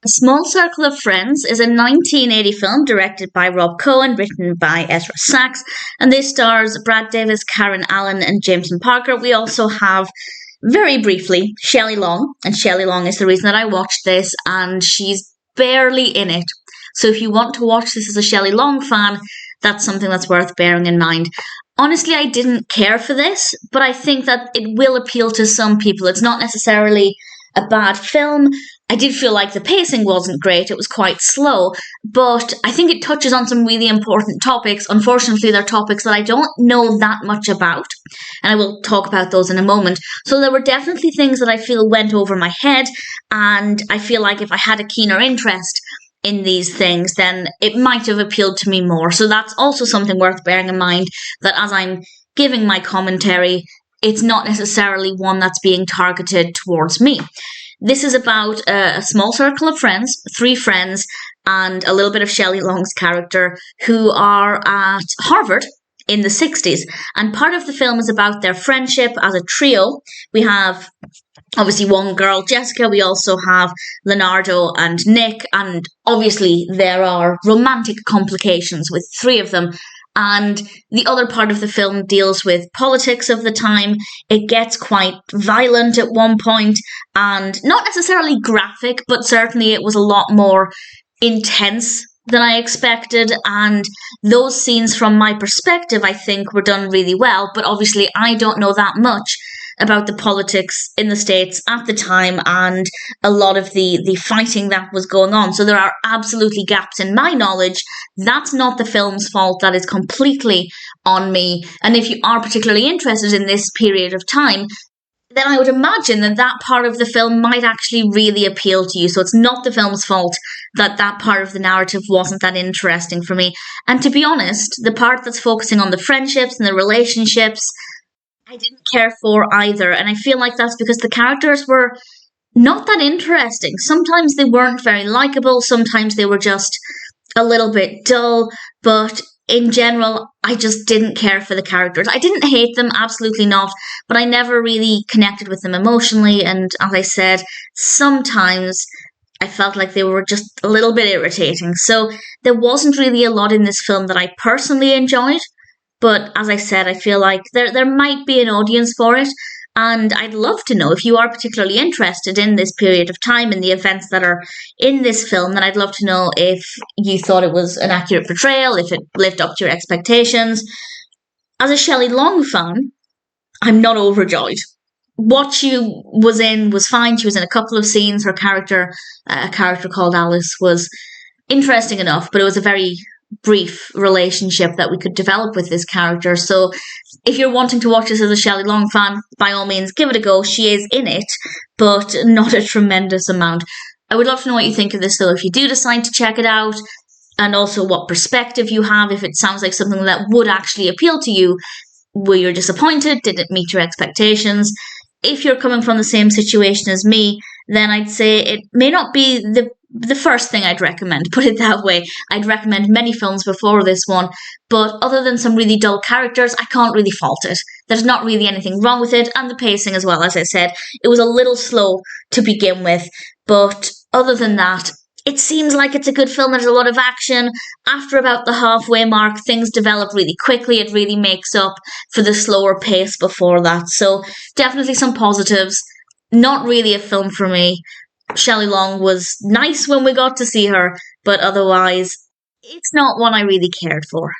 A Small Circle of Friends is a 1980 film directed by Rob Cohen, written by Ezra, and this stars Brad Davis, Karen Allen, and Jameson Parker. We also have, very briefly, Shelley Long, and Shelley Long is the reason that I watched this, and she's barely in it. So if you want to watch this as a Shelley Long fan, that's something that's worth bearing in mind. Honestly, I didn't care for this, but I think that it will appeal to some people. It's not necessarily a bad film. I did feel like the pacing wasn't great. It was quite slow, but I think it touches on some really important topics. Unfortunately, they're topics that I don't know that much about, and I will talk about those in a moment. So there were definitely things that I feel went over my head, and I feel like if I had a keener interest in these things, then it might have appealed to me more. So that's also something worth bearing in mind, that as I'm giving my commentary, it's not necessarily one that's being targeted towards me. This is about a small circle of friends, 3 friends, and a little bit of Shelley Long's character, who are at Harvard in the 60s. And part of the film is about their friendship as a trio. We have obviously one girl, Jessica. We also have Leonardo and Nick. And obviously there are romantic complications with 3 of them. And the other part of the film deals with politics of the time. It gets quite violent at one point, and not necessarily graphic, but certainly it was a lot more intense than I expected. And those scenes, from my perspective, I think were done really well. But obviously I don't know that much about the politics in the States at the time and a lot of the fighting that was going on. So there are absolutely gaps in my knowledge. That's not the film's fault. That is completely on me. And if you are particularly interested in this period of time, then I would imagine that that part of the film might actually really appeal to you. So it's not the film's fault that that part of the narrative wasn't that interesting for me. And to be honest, the part that's focusing on the friendships and the relationships, I didn't care for either. And I feel like that's because the characters were not that interesting. Sometimes they weren't very likable. Sometimes they were just a little bit dull. But in general, I just didn't care for the characters. I didn't hate them, absolutely not. But I never really connected with them emotionally. And as I said, sometimes I felt like they were just a little bit irritating. So there wasn't really a lot in this film that I personally enjoyed. But as I said, I feel like there might be an audience for it. And I'd love to know, if you are particularly interested in this period of time and the events that are in this film, then I'd love to know if you thought it was an accurate portrayal, if it lived up to your expectations. As a Shelley Long fan, I'm not overjoyed. What she was in was fine. She was in a couple of scenes. Her character, a character called Alice, was interesting enough, but it was a very brief relationship that we could develop with this character. So if you're wanting to watch this as a Shelley Long fan, by all means, give it a go. She is in it, but not a tremendous amount. I would love to know what you think of this, though, if you do decide to check it out, and also what perspective you have, if it sounds like something that would actually appeal to you. Were you disappointed? Did it meet your expectations? If you're coming from the same situation as me, then I'd say it may not be the first thing I'd recommend, put it that way. I'd recommend many films before this one, but other than some really dull characters, I can't really fault it. There's not really anything wrong with it, and the pacing as well, as I said. It was a little slow to begin with, but other than that, it seems like it's a good film. There's a lot of action. After about the halfway mark, things develop really quickly. It really makes up for the slower pace before that. So definitely some positives. Not really a film for me. Shelley Long was nice when we got to see her, but otherwise, it's not one I really cared for.